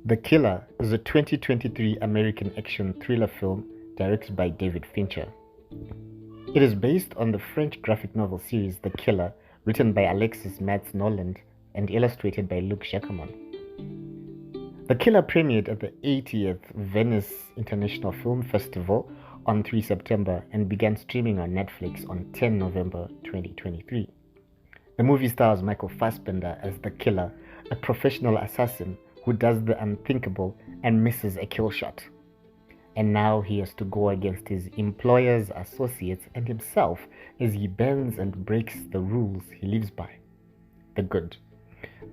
The Killer is a 2023 American action thriller film directed by David Fincher. It is based on the French graphic novel series The Killer, written by Alexis Matz Noland and illustrated by Luc Jacquemont. The Killer premiered at the 80th Venice International Film Festival on 3 September and began streaming on Netflix on 10 November 2023. The movie stars Michael Fassbender as the Killer, a professional assassin who does the unthinkable and misses a kill shot. And now he has to go against his employers, associates, and himself as he bends and breaks the rules he lives by. The Good.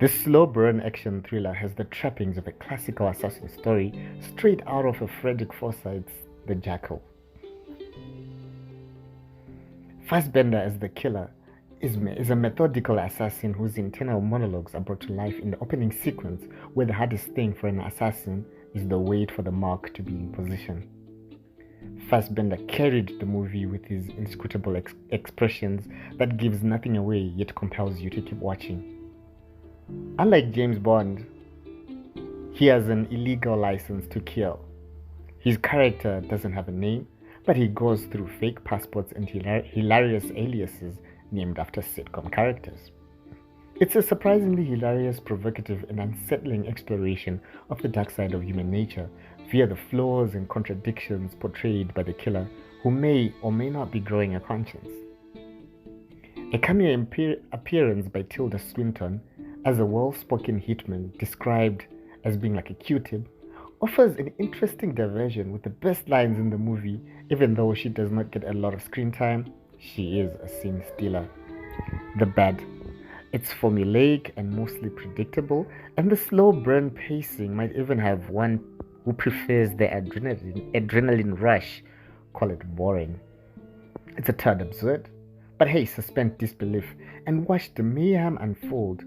This slow burn action thriller has the trappings of a classical assassin story straight out of a Frederick Forsyth's The Jackal. Fassbender as the Killer is a methodical assassin whose internal monologues are brought to life in the opening sequence, where the hardest thing for an assassin is the wait for the mark to be in position. Fassbender carried the movie with his inscrutable expressions that gives nothing away yet compels you to keep watching. Unlike James Bond, he has an illegal license to kill. His character doesn't have a name, but he goes through fake passports and hilarious aliases named after sitcom characters. It's a surprisingly hilarious, provocative, and unsettling exploration of the dark side of human nature via the flaws and contradictions portrayed by the killer, who may or may not be growing a conscience. A cameo appearance by Tilda Swinton as a well-spoken hitman described as being like a Q-tip offers an interesting diversion with the best lines in the movie. Even though she does not get a lot of screen time, she is a scene stealer. The Bad. It's formulaic and mostly predictable, and the slow burn pacing might even have one who prefers the adrenaline rush call it boring. It's a tad absurd, but hey, suspend disbelief and watch the mayhem unfold.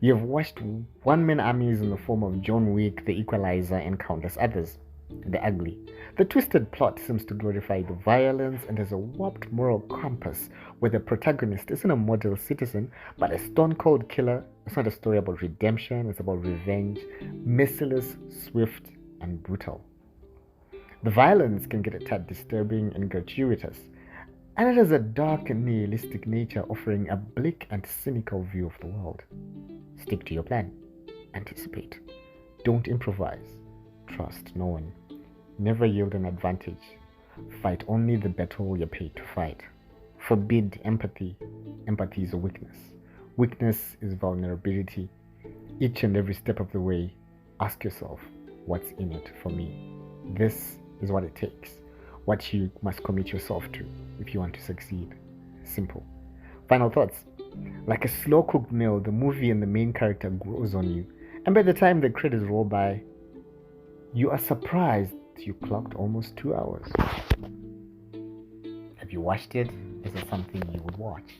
You have watched one-man armies in the form of John Wick, The Equalizer, and countless others. The Ugly. The twisted plot seems to glorify the violence and has a warped moral compass where the protagonist isn't a model citizen but a stone-cold killer. It's not a story about redemption, it's about revenge, merciless, swift, and brutal. The violence can get a tad disturbing and gratuitous, and it has a dark and nihilistic nature, offering a bleak and cynical view of the world. Stick to your plan. Anticipate. Don't improvise. Trust no one. Never yield an advantage. Fight only the battle you're paid to fight. Forbid empathy. Empathy is a weakness. Weakness is vulnerability. Each and every step of the way, ask yourself, what's in it for me? This is what it takes. What you must commit yourself to if you want to succeed. Simple. Final thoughts. Like a slow-cooked meal, the movie and the main character grows on you. And by the time the credits roll by, you are surprised you clocked almost 2 hours. Have you watched it? Is it something you would watch?